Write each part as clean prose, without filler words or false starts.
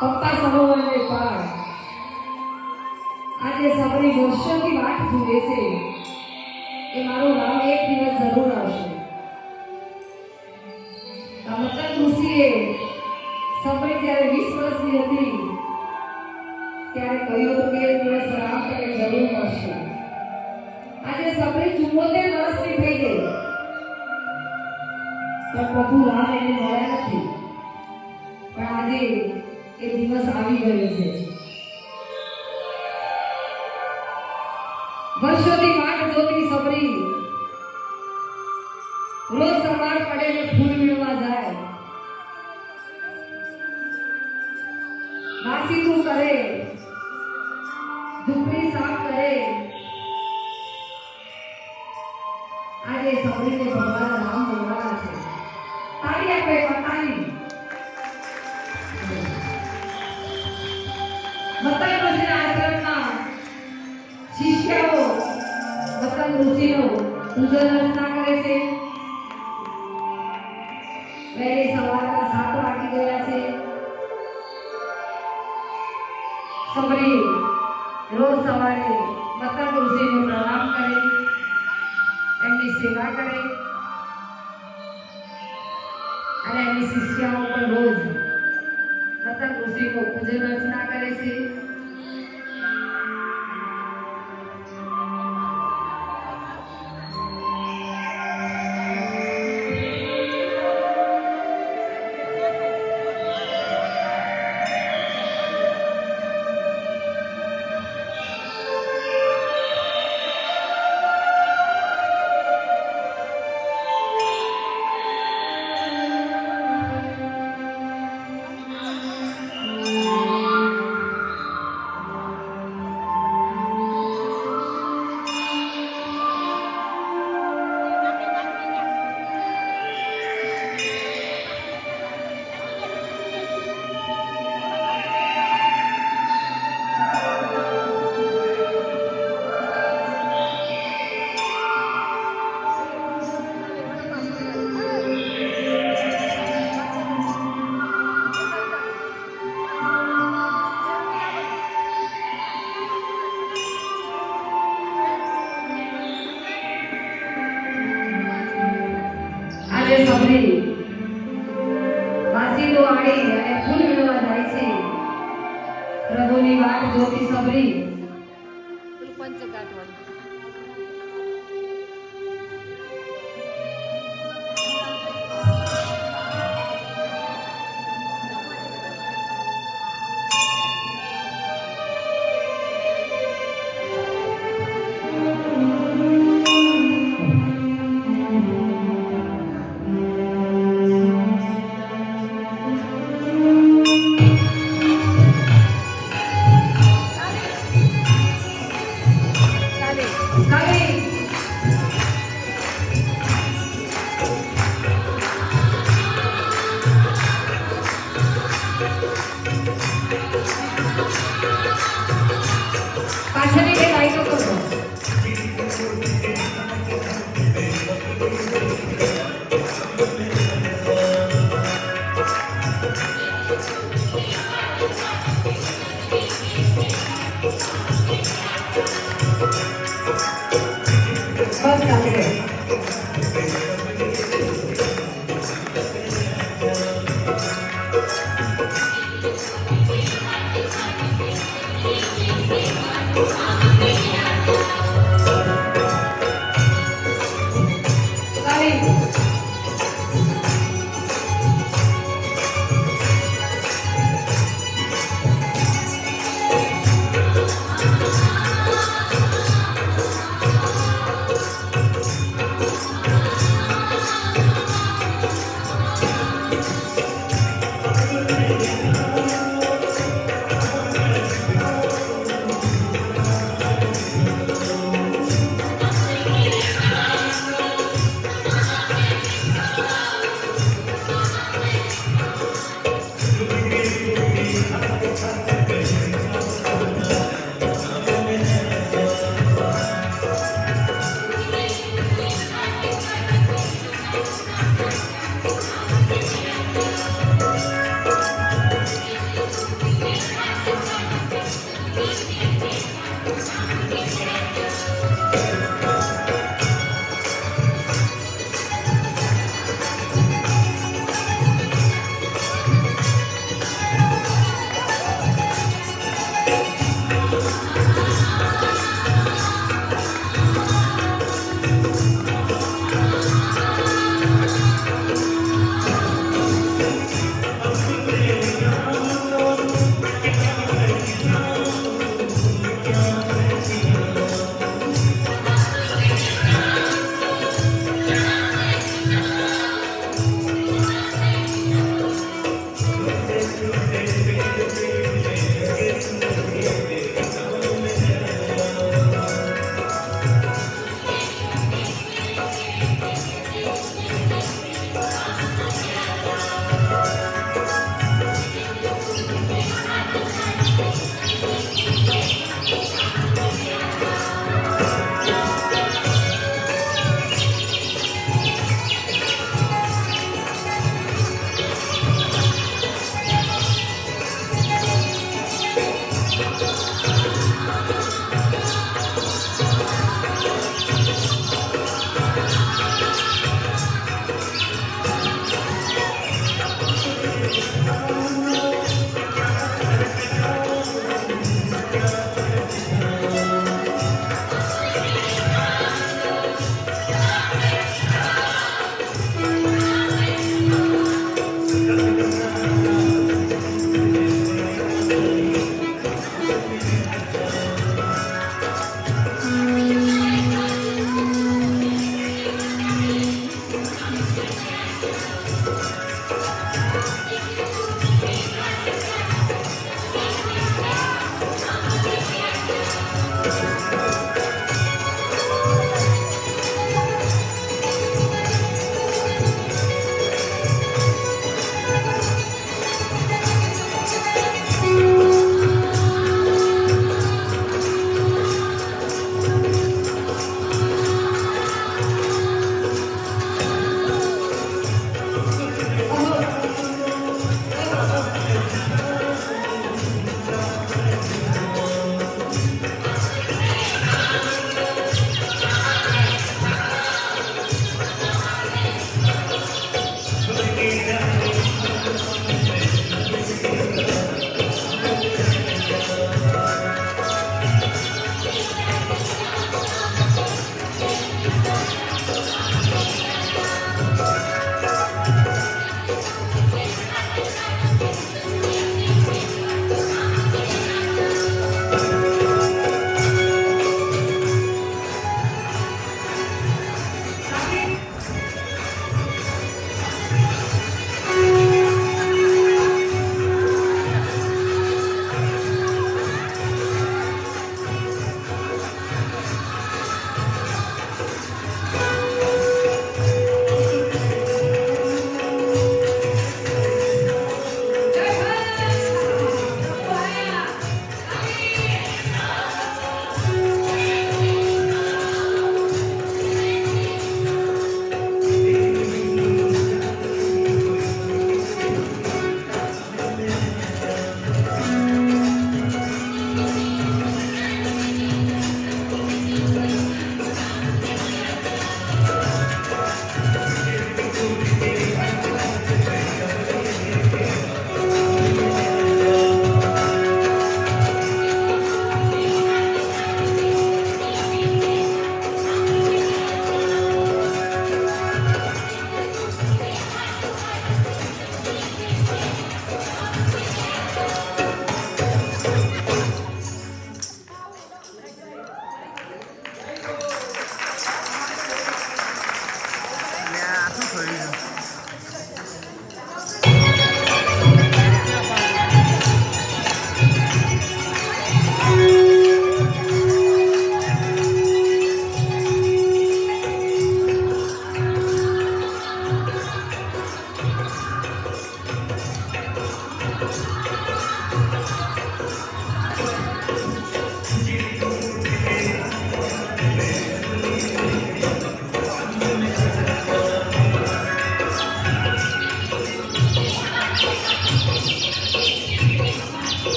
પપ્પા સરોવરને પાર આજે સબરી વર્ષોથી વાટ જુએ છે કે મારો રામ એક દિવસ જરૂર આવશે. મતલબ ઋષિએ સબરી જ્યારે 20 વર્ષની હતી ત્યારે કહ્યું હતું કે એક દિવસ રામ તને જરૂર મળશે. આજે સબરી 74 વર્ષની થઈ ગઈ પણ પ્રભુ રામ એને મળ્યા નથી. પણ આજે એ દિવસ આવી ગયો છે. વર્ષોથી વાટ જોતી સબરી રોજ સવાર પડે ને ફૂલ વીણવા જાય. વાસીતું કરે, ઝૂંપડી સાફ કરે. આજે સબરીને ભગવાન રામ મળવાના છે. તાળી આપે તાળી. મતલબ ઋષિના આશ્રમમાં શિષ્યો મતલબ ઋષિનો પૂજન અર્ચના કરે છે. વહેલી સવારના 7 વાગી ગયા છે. સબરી રોજ સવારે મતલબ ઋષિને પ્રણામ કરે, એમની સેવા કરે અને એમની શિષ્યાઓ પણ રોજ મતલબ ઋષિનો પૂજન અર્ચના કરે છે. સબરી વાસીતો આડી અને ફૂલ વીણવા જાય છે. પ્રભુની વાટ જોતી સબરી પાછળની બે લાઈનો કરો. બસ ચાલી ગઈ.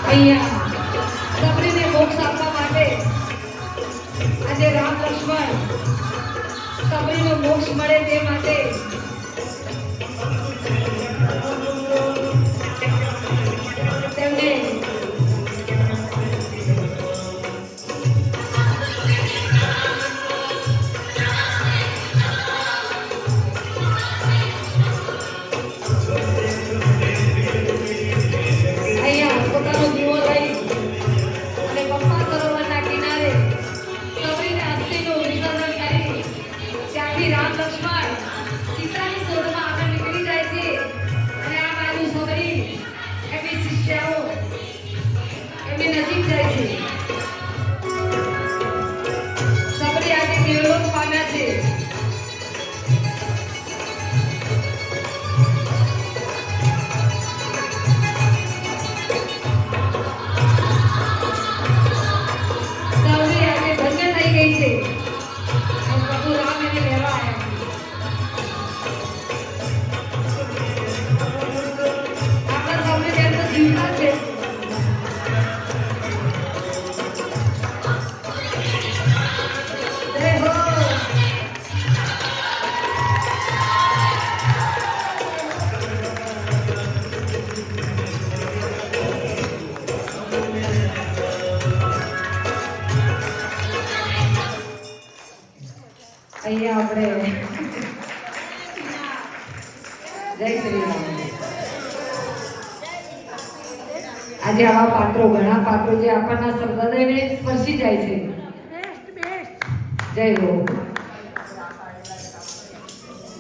અહીંયા સબરીને મોક્ષ આપવા માટે આજે રામ લક્ષ્મણ સબરીનો મોક્ષ મળે તે માટે તેમને રામ લક્ષ્મણ સીતાની શોધમાં આગળ નીકળી જાય છે અને આ બાજુ સબરી એમની શિષ્યાઓ એમની નજીક જાય છે. સબરી આજે દેવલોક પામ્યા છે. સબરી આજે ધન્ય થઈ ગઈ છે. પ્રભુ રામ એને લેવા આવ્યા. આપણા સૌને તેમ તો જીવતા છે. જય હો. અહીંયા આપણે જય શ્રી રામ. આજે આવા પાત્રો ઘણા પાત્રો જે આપણના હૃદયને સ્પર્શી જાય છે. જય હો.